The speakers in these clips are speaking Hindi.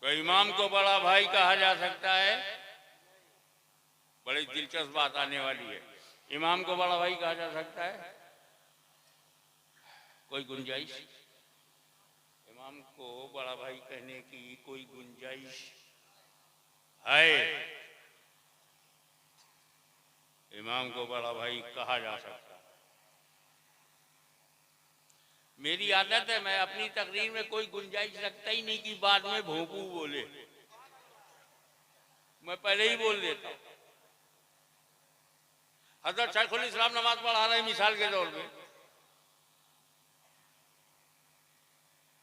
तो इमाम को बड़ा भाई कहा जा सकता है? बड़ी दिलचस्प बात आने वाली है। इमाम को बड़ा भाई कहा जा सकता है? कोई गुंजाइश? इमाम को बड़ा भाई कहने की कोई गुंजाइश है? इमाम को बड़ा भाई कहा जा सकता है। मेरी आदत है, मैं अपनी तकरीर में कोई गुंजाइश रखता ही नहीं कि बाद में भोंपू बोले, मैं पहले ही बोल देता हूं। हजरत शेखुल इस्लाम नमाज पढ़ा रहे मिसाल के तौर पे,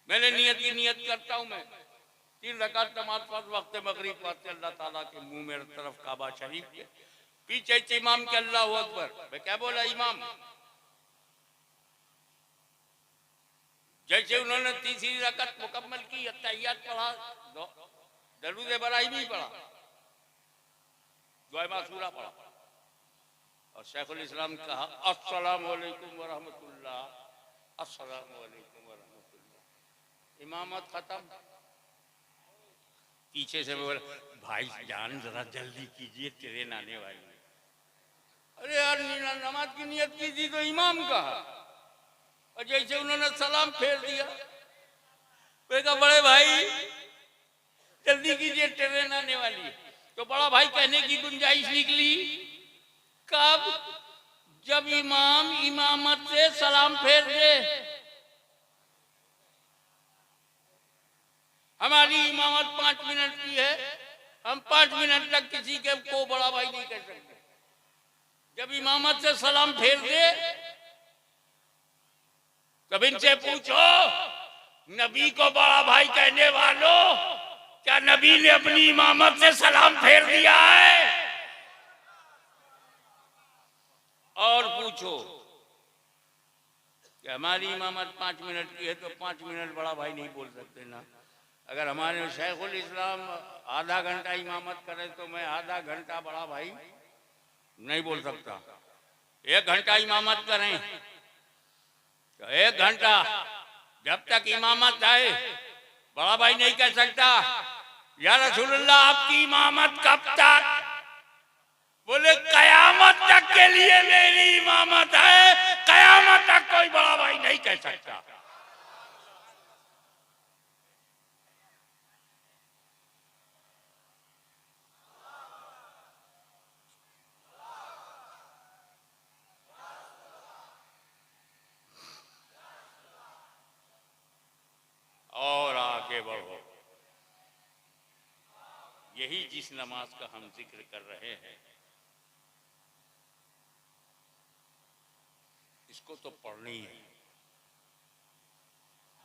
मैंने नियत करता हूं, मैं 3 रकात नमाज पढ़ वक्त मगरिब पढ़ते अल्लाह ताला के मुंह मेरे तरफ काबा शरीफ के पीछे इमाम के अल्लाहू अकबर। मैं क्या बोला? इमाम जैसे उन्होंने तीसरी रकात मुकम्मल की, अत्तहियात पढ़ा, दरूद इब्राहिमी पढ़ा, दुआ मासूरा पढ़ा और शेखुल इस्लाम कहा अस्सलामु अलैकुम व रहमतुल्लाह, अस्सलामु अलैकुम व रहमतुल्लाह। इमामत खत्म। पीछे से बोला भाई जान जरा जल्दी कीजिए, ट्रेन आने वाली है। अरे यार नमाज की नियत की थी तो इमाम कहा, और जैसे उन्होंने सलाम फेर दिया, मैं कहा बड़े भाई जल्दी कीजिए, ट्रेन आने वाली है। तो बड़ा भाई कहने की गुंजाइश निकली कब? जब इमाम इमामत से सलाम फेर दे। हमारी इमामत 5 मिनट की है, हम 5 मिनट तक किसी के को बड़ा भाई नहीं कह सकते। जब इमामत से सलाम फेर दे तब इनसे पूछो, नबी को बड़ा भाई कहने वालों, क्या नबी ने अपनी इमामत से सलाम फेर दिया है? और पूछो कि हमारी इमामत 5 मिनट की है तो 5 मिनट बड़ा भाई नहीं बोल सकते ना। अगर हमारे शेखुल इस्लाम आधा घंटा इमामत करे तो मैं आधा घंटा बड़ा भाई नहीं बोल सकता। 1 घंटा इमामत करें तो 1 घंटा जब तक इमामत आए बड़ा भाई नहीं कह सकता या रसूलुल्लाह आपकी इमामत कब तक? बोले कयामत तक के लिए मेरी इमामत है, कयामत तक कोई बड़ा भाई नहीं कह सकता। और आगे बढ़ो। यही जिस नमाज का हम जिक्र कर रहे हैं, इसको तो पढ़नी है,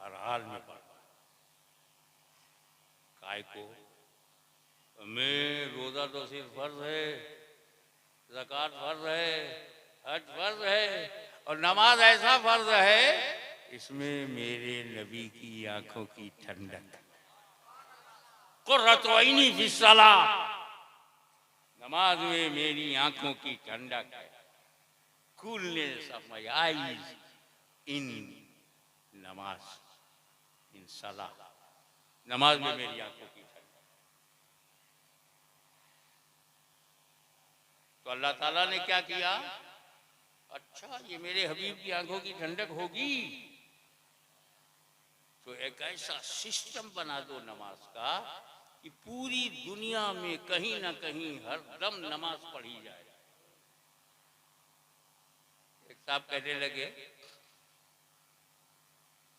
हर हाल में पढ़ना। काय को? मैं रोजा तो सिर्फ फर्ज है, ज़कात फर्ज है, हज फर्ज है, और नमाज ऐसा फर्ज है इसमें मेरे नबी की आंखों की ठंडक, कुर्रतु ऐनी फिस्सलाह, नमाज में मेरी आंखों की ठंडक है। कूलनेस ऑफ माय आईज इन नमाज, इन सलाह, नमाज में मेरी आंखों की ठंडक। तो अल्लाह ताला ने क्या किया? अच्छा ये मेरे हबीब की आंखों की ठंडक होगी तो एक ऐसा सिस्टम बना दो नमाज का कि पूरी दुनिया में कहीं ना कहीं हर दम नमाज पढ़ी जाए। एक साहब कहने लगे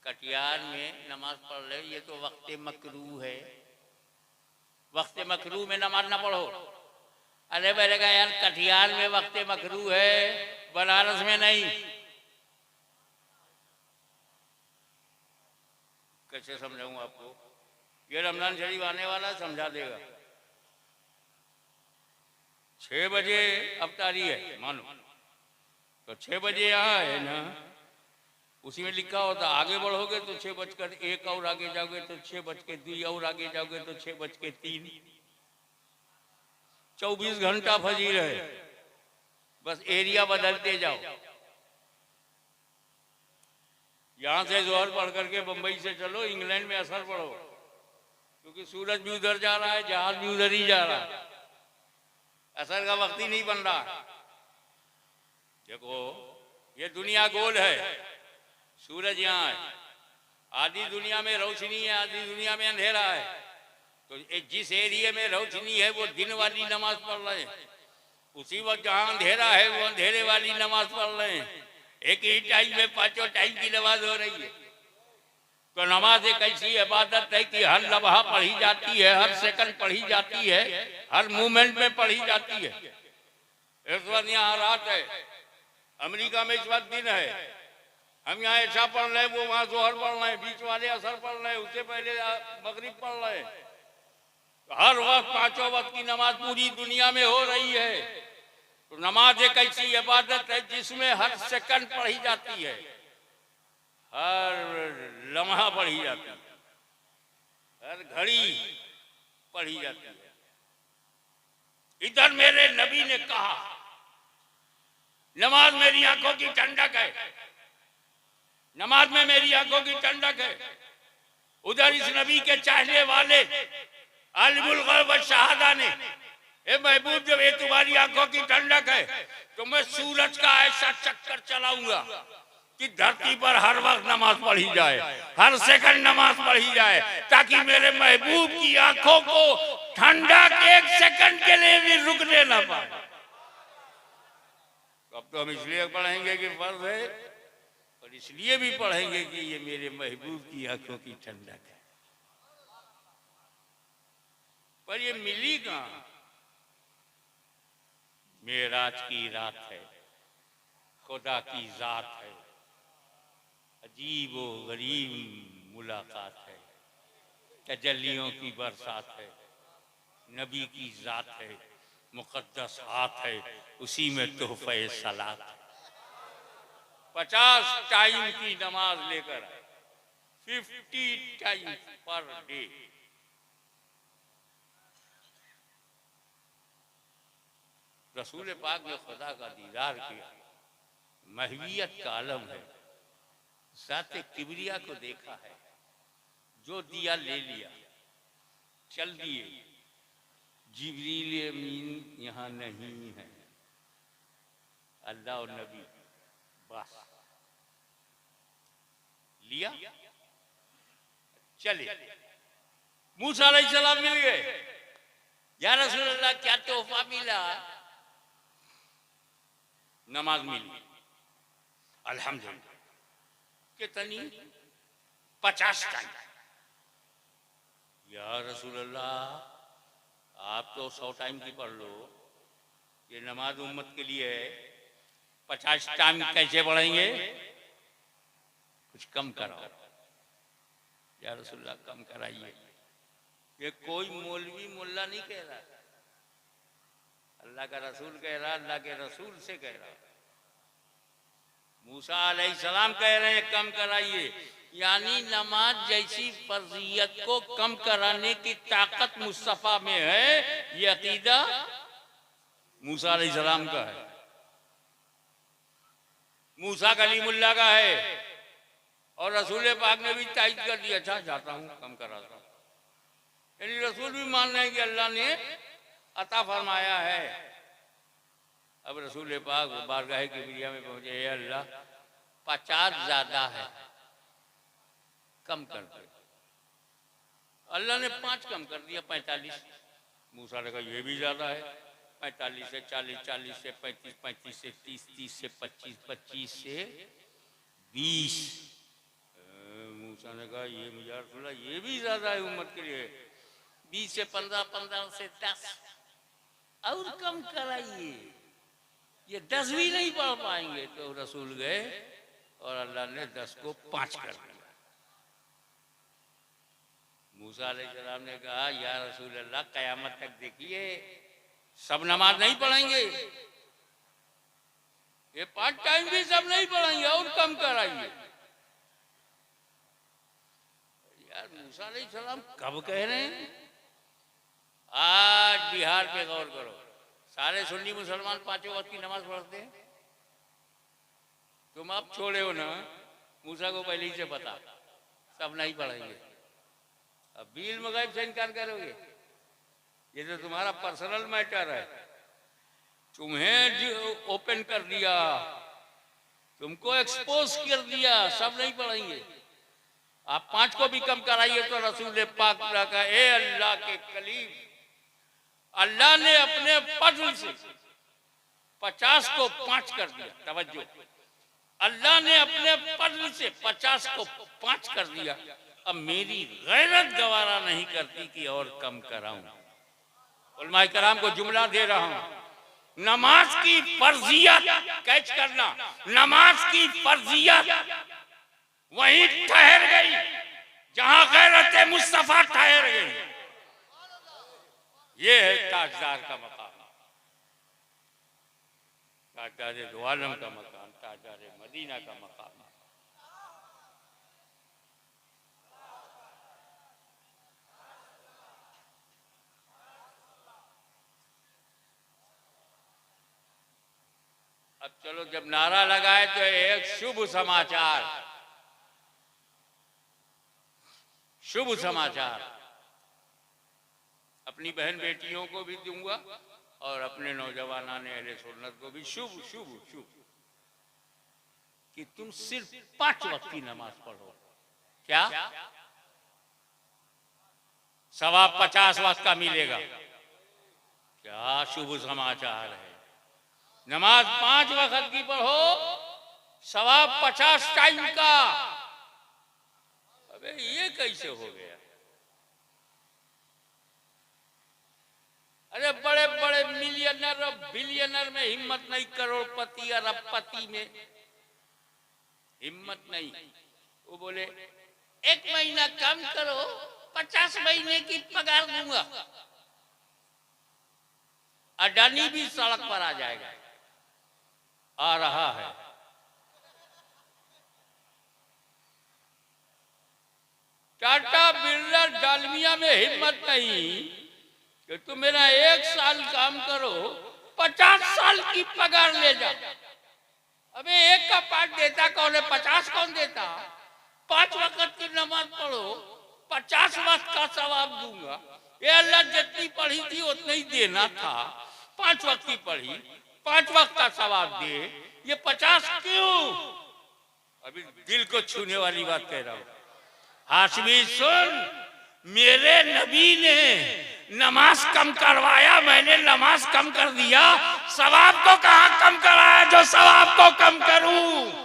कटियार में नमाज पढ़ रहे, ये तो वक्त मकरूह है, वक्त मकरूह में नमाज ना पढ़ो। अरे मैंने कहा यार कटियार में वक्त मकरूह है, बनारस में नहीं। कैसे समझाऊं आपको? ये रमजान शरीफ आने वाला, समझा देगा। 6 बजे अफ्तारी है मानो, तो 6 बजे यहाँ है ना, उसी में लिखा होता आगे बढ़ोगे तो 6:01 और आगे जाओगे तो 6:02 और आगे जाओगे तो 6:03। 24 घंटा फजीर है, बस एरिया बदलते जाओ। यहां से जोहर पढ़ करके बंबई से चलो इंग्लैंड में असर पढ़ो, क्योंकि क्योंकि सूरज भी उधर जा रहा है, जहाज भी उधर ही जा रहा है, असर का वक्त ही नहीं बन रहा। देखो ये दुनिया गोल है, सूरज यहाँ है, आधी दुनिया में रोशनी है, आधी दुनिया में अंधेरा है। तो जिस एरिया में रोशनी है वो दिन वाली नमाज पढ़ रहे हैं, उसी वक्त जहाँ अंधेरा है वो अंधेरे वाली नमाज पढ़ रहे हैं। एक ही टाइम में पांचों टाइम की नमाज हो रही है। तो नमाज एक ऐसी इबादत है कि हर लम्हा पढ़ी जाती है, हर सेकंड पढ़ी जाती है, हर मूवमेंट में पढ़ी जाती है। इस वक्त यहाँ रात है, अमेरिका में इस वक्त दिन है, हम यहाँ ऐसा पढ़ रहे हैं, वो वहाँ जोहर पढ़ रहे हैं, बीच वाले असर पढ़ रहे हैं, उससे पहले मगरिब पढ़ रहे हैं। तो हर वक्त पांचों वक्त की नमाज पूरी दुनिया में हो रही है। तो नमाज एक ऐसी इबादत है जिसमें हर सेकंड पढ़ी जाती है, हर लम्हा पढ़ी जाती है, हर घड़ी पढ़ी जाती है। इधर मेरे नबी ने कहा नमाज मेरी आंखों की ठंडक है, नमाज में मेरी आंखों की ठंडक है। उधर इस नबी के चाहने वाले आलिमुल गैब व शहादा ने, ए महबूब जब ये तुम्हारी आंखों की ठंडक है तो मैं सूरज का ऐसा चक्कर चलाऊंगा कि धरती पर हर वक्त नमाज पढ़ी जाए, हर सेकंड नमाज पढ़ी जाए, ताकि मेरे महबूब की आंखों को ठंडक एक सेकंड के लिए भी रुकने ना पाए। अब तो हम इसलिए पढ़ेंगे कि फर्ज है, और इसलिए भी पढ़ेंगे कि ये मेरे महबूब की आंखों की ठंडक है। पर ये मिली कहाँ? मेराज की रात है, खुदा की जात है, अजीब व गरीब मुलाकात है, तजल्लियों की बरसात है, नबी की जात है, मुकद्दस हाथ है, उसी में तोहफे सलात है। 50 टाइम की नमाज लेकर 50 टाइम पर डे। रसूल पाक ने खुदा का दीदार किया, महवियत का आलम है, ज़ाते किबरिया को देखा है, जो दिया ले लिया, चल दिए। जिब्रील अमीन यहाँ नहीं है, अल्लाह और नबी बस लिया चले। मूसा अलैहिस्सलाम मिल गए, या रसूल अल्लाह क्या तोहफा मिला? नमाज मिली, अल्हम्दुलिल्लाह। कितनी? 50 टाइम। या रसूल अल्लाह आप तो 100 टाइम की पढ़ लो, ये नमाज उम्मत के लिए है, 50 टाइम कैसे पढ़ेंगे? कुछ कम कराओ। या रसूल अल्लाह कम कराइए। ये कोई मौलवी मुल्ला नहीं कह रहा, अल्लाह का रसूल कह रहा, अल्लाह के रसूल से कह रहा। मूसा अलैहिस्सलाम कह रहे हैं कम कराइए, यानी नमाज जैसी फर्जियत को कम कराने की ताकत मुस्तफा में है। ये अकीदा मूसा अलैहिस्सलाम का है, मूसा कलीमुल्लाह का है, और रसूल पाक ने भी तायद कर दिया, अच्छा जाता हूँ कम कराता हूँ। यानी रसूल भी मान रहे हैं कि अल्लाह ने अता फरमाया है। अब रसूल पाक बारगाह किबरिया में पहुंचे, हे अल्लाह 50 ज्यादा है, कम कर दे। अल्लाह ने 5 कम कर दिया, 45। मूसा ने कहा ये भी ज्यादा है, 45 से 40, 40 से 35, 35 से 30, 30 से 25, 25 से 20। मूसा ने कहा ये या रसूल अल्लाह ये भी ज्यादा है उम्मत के लिए, 20 से 15, 15 से 10 और कम कराइए, ये 10 भी नहीं पढ़ पाएंगे। तो रसूल गए और अल्लाह ने 10 को 5 कर दिया। मूसा अलैहिस्सलाम ने कहा या रसूल अल्लाह कयामत तक देखिए सब नमाज नहीं पढ़ेंगे, ये 5 टाइम भी सब नहीं पढ़ेंगे, और कम कराइए। यार मूसा अलैहिस्सलाम कब कह रहे हैं? आज बिहार पे गौर करो, सारे सुन्नी मुसलमान 5 वक्त की नमाज पढ़ते हैं। तुम आप छोड़े हो ना, मूसा को पहले ही से पता सब नहीं पढ़ेंगे, अब भी इल्म गैब से इनकार करोगे? ये तो तुम्हारा पर्सनल मैटर है। तुम्हें ओपन कर दिया, तुमको एक्सपोज कर दिया, सब नहीं पढ़ेंगे। आप 5 को भी कम कराइए तो रसूल पाक का, ए अल्लाह के कलीम, अल्लाह ने अपने फजल से 50 को 5 कर दिया। तवज्जो, अल्लाह ने अपने फजल से 50 को 5 कर दिया। अब मेरी गैरत गवारा नहीं करती कि और कम कराऊं। उलमाए कराम को जुमला दे रहा हूं, नमाज की फर्जियत कैच करना, नमाज की फर्जियत वहीं ठहर गई जहां गैरत मुस्तफा ठहर गई। ये है ताजदार का मकाम, ताजदार दो आलम का मकाम, ताजदार मदीना का मकाम। अब चलो, जब नारा लगाए तो एक शुभ समाचार, शुभ समाचार अपनी बहन बेटियों को भी दूंगा और अपने नौजवान अहले सुन्नत को भी शुभ शुभ शुभ, कि तुम सिर्फ 5 वक्त की नमाज पढ़ो। क्या सवाब 50 वक्त का मिलेगा? क्या शुभ समाचार है। नमाज 5 वक्त की पढ़ो, सवाब 50 टाइम का। अबे ये कैसे हो गया? अरे बड़े बड़े मिलियनर और बिलियनर में हिम्मत नहीं, करोड़पति अरबपति में हिम्मत नहीं। वो बोले 1 महीना कम करो, 50 महीने की पगार दूंगा। अडानी भी सड़क पर आ जाएगा, आ रहा है। टाटा बिरला डालमिया में हिम्मत नहीं कि तुम मेरा 1 साल काम करो, 50 साल की पगार ले जा। अबे 1 का 5 देता कौन है? 50 कौन देता? 5 वक्त की नमाज पढ़ो, 50 वक्त का सवाब दूंगा। ये अल्लाह जितनी पढ़ी थी उतना ही देना था। 5 वक्त की पढ़ी, 5 वक्त का सवाब दे, ये 50 क्यों? अभी दिल को छूने वाली बात कह रहा हूं। हाशमी सुन, मेरे नबी ने नमाज कम करवाया, मैंने नमाज कम कर दिया। सवाब को कहां कम कराया जो सवाब को कम करूं?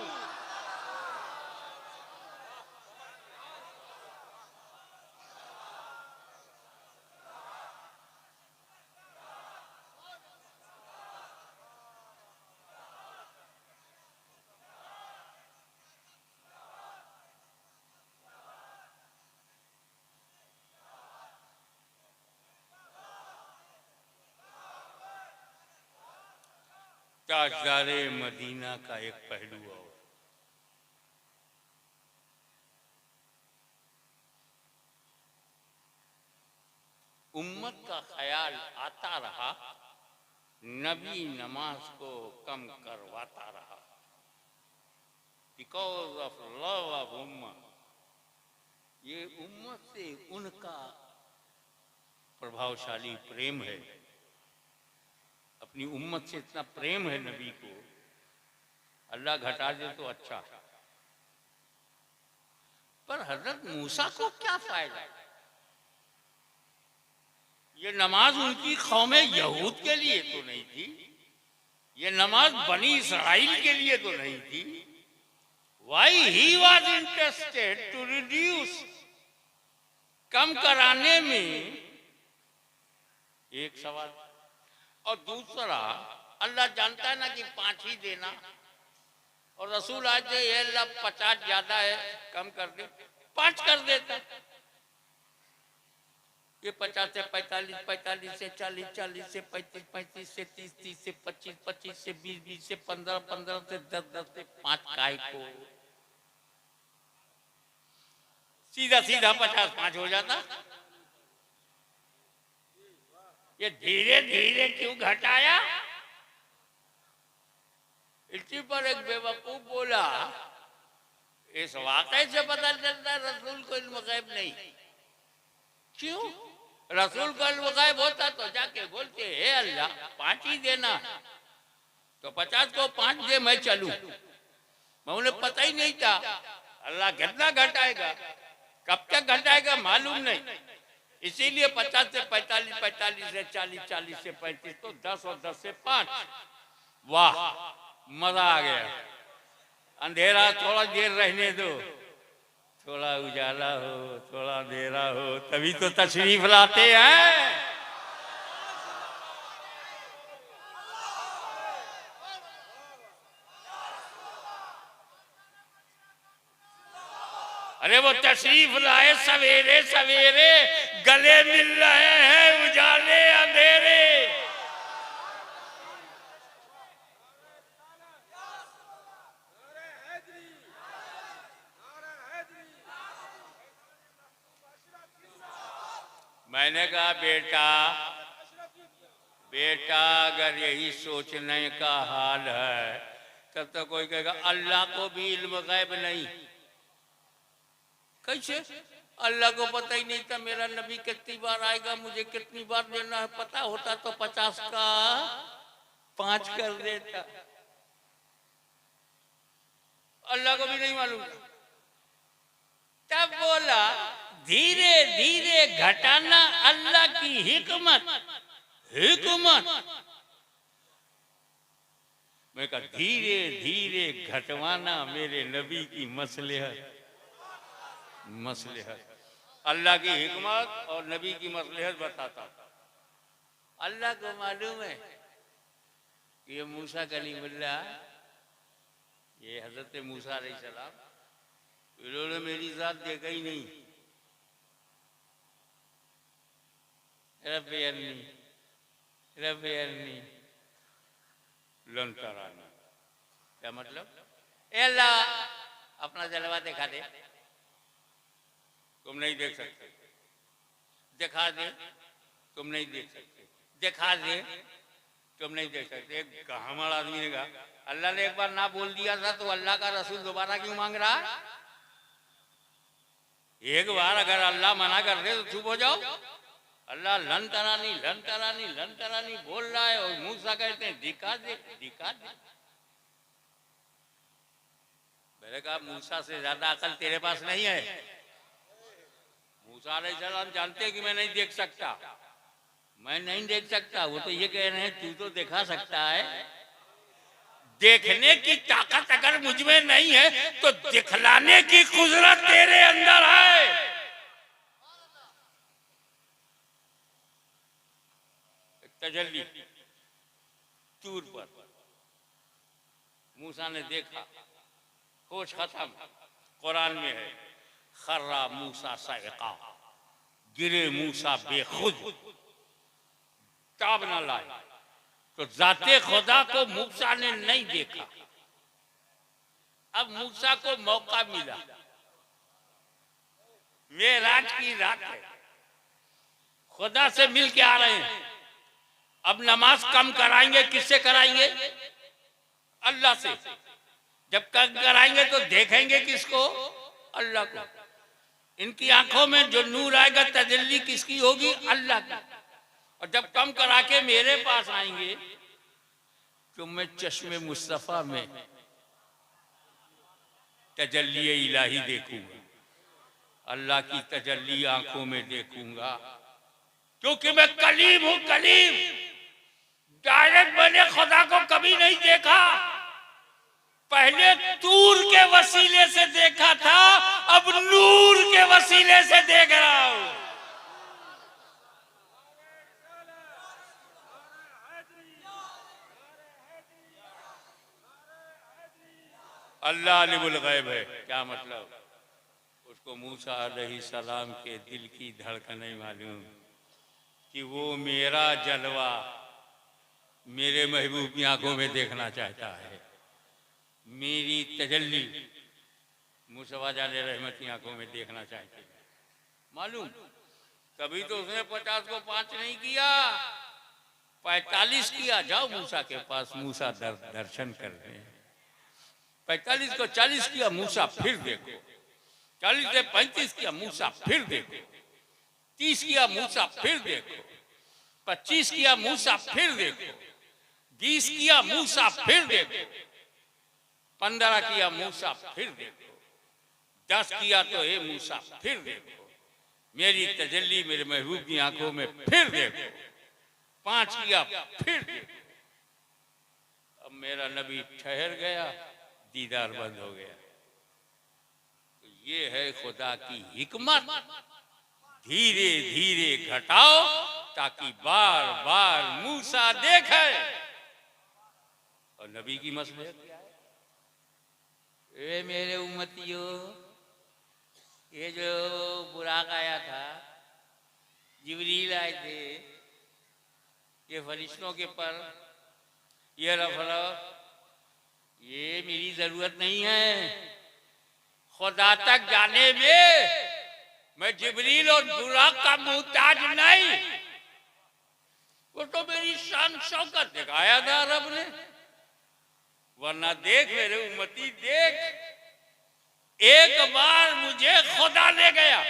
ताजदारे मदीना का एक पहलू और, उम्मत का ख्याल आता रहा, नबी नमाज को कम करवाता रहा। बिकॉज ऑफ लव ऑफ उम्मत, ये उम्मत से उनका प्रभावशाली प्रेम है। अपनी उम्मत से इतना प्रेम है नबी को, अल्लाह घटा दे तो अच्छा। पर हजरत मूसा को क्या फायदा? ये नमाज उनकी कौमे यहूद के लिए तो नहीं थी, ये नमाज बनी इसराइल के लिए तो नहीं थी। Why he was interested to reduce, कम कराने में? एक सवाल। और दूसरा, अल्लाह जानता है ना कि 5 ही देना, और रसूल आज ये अल्लाह 50 ज्यादा है, कम कर दे, 5 कर देता। ये 50 से 45, 45 से 40, 40 से 35, 35 से 30, 30 से 25, 25 से 20, 20 से 15, 15 से 10, 10 से 5 काय को सीधा सीधा 50 5 हो जाता। ये धीरे धीरे क्यों घटाया? इसी पर एक बेवकूफ बोला, इस वाकई से पता चलता है रसूल को इल्म गैब नहीं। क्यों? रसूल कल्ब गायब होता तो जाके बोलते हे अल्लाह 5 ही देना, तो 50 को 5 दे मैं चलूं। मैं उन्हें पता ही नहीं था अल्लाह कितना घटाएगा, कब तक घटाएगा मालूम नहीं, इसीलिए 50 से 45, 45 से 40, 40 से 35, तो 10 और 10 से 5। वाह मजा आ गया। अंधेरा थोड़ा देर रहने दो, थोड़ा उजाला हो, थोड़ा अंधेरा हो, तभी तो तशरीफ लाते हैं। अरे वो तशरीफ लाए सवेरे सवेरे, गले मिल रहे हैं उजाले अंधेरे। मैंने कहा बेटा बेटा अगर यही सोचने का हाल है तब तो कोई कहेगा अल्लाह को भी इल्म गैब नहीं। कैसे? अल्लाह को पता ही नहीं था मेरा नबी कितनी बार आएगा, मुझे कितनी बार देना है, पता होता तो 50 का 5 कर देता। अल्लाह को भी नहीं मालूम था। तब बोला धीरे धीरे घटाना अल्लाह की हिकमत। हिकमत मैं कहा धीरे धीरे घटवाना मेरे नबी की मसलहत। मसलहत अल्लाह की हिकमत और नबी की मसलहत बताता। अल्लाह को मालूम है ये मूसा कलीमुल्लाह, ये हजरत मूसा अलैहिस्सलाम, इन्होंने मेरी जात देखा ही नहीं। रब्बी अरनी लन तरानी, क्या मतलब? अल्लाह अपना जलवा दिखा दे, तुम नहीं देख सकते। दिखा दे, तुम नहीं देख सकते। दिखा दे, तुम नहीं देख सकते। एक गहमड़ आदमी ने कहा अल्लाह ने एक बार ना बोल दिया था तो अल्लाह का रसूल दोबारा क्यों मांग रहा? एक बार अगर अल्लाह मना कर दे तो चुप हो जाओ। अल्लाह लन तरानी बोल रहा है और मूसा कहते हैं दिखा दे दिखा दे। मैंने कहा मूसा से ज्यादा अकल तेरे पास नहीं है। मूसा अलैहिस्सलाम जानते हैं कि मैं नहीं देख सकता, मैं नहीं देख सकता। वो तो ये कह रहे हैं तू तो दिखा सकता है। देखने की ताकत अगर मुझ में नहीं है तो दिखलाने की कुदरत तेरे अंदर है। तजल्ली तूर पर मूसा ने देखा, होश खत्म। कुरान में है खर्रा मूसा साइका, गिरे मूसा बेखुद, ताब न लाए। तो जाते खुदा को मूसा ने नहीं देखा। अब मूसा को मौका मिला, मेराज की रात है, खुदा से मिल के आ रहे हैं। अब नमाज कम कराएंगे, किससे कराएंगे? अल्लाह से। जब कम कराएंगे तो देखेंगे किसको? अल्लाह को। इनकी आंखों में जो नूर आएगा तजल्ली किसकी होगी? अल्लाह की। और जब कम करा के मेरे पास आएंगे तो मैं चश्मे मुस्तफा में तजल्ली इलाही देखूंगा, अल्लाह की तजल्ली आंखों में देखूंगा, क्योंकि मैं कलीम हूं। कलीम डायरेक्ट मैंने खुदा को कभी नहीं देखा, पहले तूर के वसीले से देखा था, अब नूर के वसीले से देख रहा हूं। अल्लाह अलीमुल गैब है। क्या मतलब? उसको मूसा अलैहिस्सलाम के दिल की धड़कनें मालूम कि वो मेरा जलवा मेरे महबूब की आंखों में देखना चाहता है। मेरी तजल्ली मूसा जाने रहमत की आंखों में देखना चाहते हैं। मालूम? तभी तो उसने 50 को 5 नहीं किया, 45 किया। जाओ मूसा के पास, मूसा दर्शन कर रहे हैं। 45 को 40 किया, मूसा फिर देखो। 40 से 35 किया, मूसा फिर देखो। 30 किया मूसा फिर देखो, 25 किया मूसा फिर देखो, 20 किया मूसा फिर देखो, 15 किया मूसा फिर देखो, 10 किया तो हे मूसा फिर देखो, मेरी तजल्ली मेरे महबूब की आंखों में फिर देखो, 5 किया फिर देखो। अब मेरा नबी ठहर गया, दीदार बंद हो गया। तो ये है खुदा की हिकमत, धीरे धीरे घटाओ ताकि बार बार मूसा देखे। और नबी की मसलहत क्या है? ए मेरे उम्मतियों, ये जो बुराक आया था, जिब्रील आए थे, ये फरिश्तों के पर ये रफरा, ये मेरी जरूरत नहीं है। खुदा तक जाने में मैं जिब्रील और बुराक का मुहताज नहीं। वो तो मेरी शान शौकत दिखाया था रब ने। वरना देख मेरे उम्मती देख, एक बार मुझे खुदा ले गया,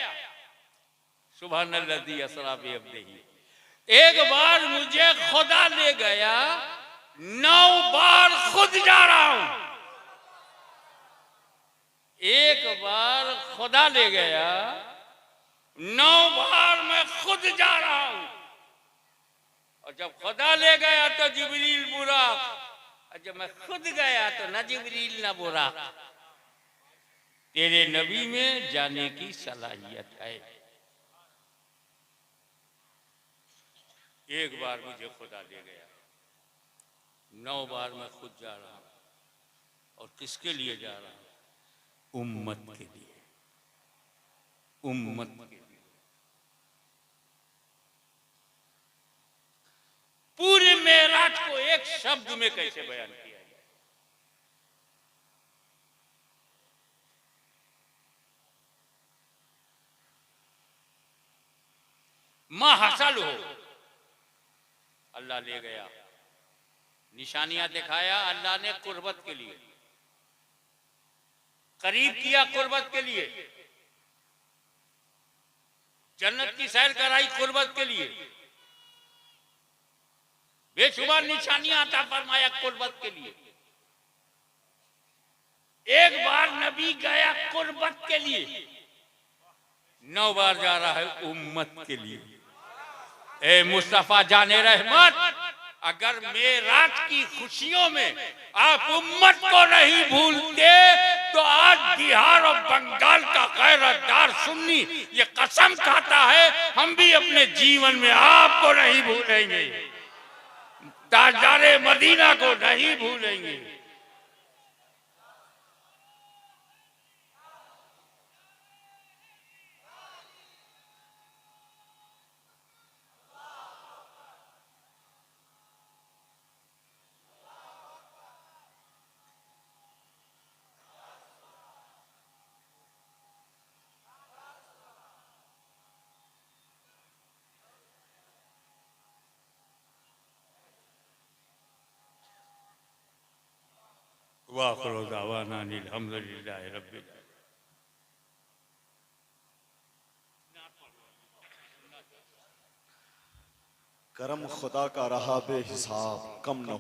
सुभानल्लाज़ी असरा बिअब्दिही, एक बार मुझे खुदा ले गया, 9 बार खुद जा रहा हूं। एक बार खुदा ले गया, 9 बार मैं खुद जा रहा हूं। और जब खुदा ले गया तो जिब्रील बुराक, और जब मैं खुद गया तो न जिब्रील न बुराक। तेरे नबी में जाने की सलाहियत है। एक बार मुझे खुदा ले गया, 9 बार मैं खुद जा रहा हूं। और किसके लिए जा रहा हूं? उम्मत के लिए, उम्मत के लिए। पूरे मेराज को एक शब्द में कैसे बयान किया जाए? मां हासिल हो, अल्लाह ले गया, निशानियां दिखाया अल्लाह ने कुर्बत के लिए, करीब किया कुर्बत के लिए, जन्नत की सैर कराई कुर्बत के लिए, बेशुमार निशानियां अता फरमाया कुर्बत के लिए। एक बार नबी गया कुर्बत के लिए, 9 बार जा रहा है उम्मत के लिए। ए मुस्तफा जाने रहमत, अगर मेराज की खुशियों में आप उम्मत को नहीं भूलते तो आज बिहार और बंगाल का गैरतदार सुन्नी ये कसम खाता है, हम भी अपने जीवन में आपको नहीं भूलेंगे, ताजदारे मदीना को नहीं भूलेंगे। वाखिरु दावाना अनिल हम्दुलिल्लाहि रब्बिल आलमीन। करम खुदा का रहा बेहिसाब, कम न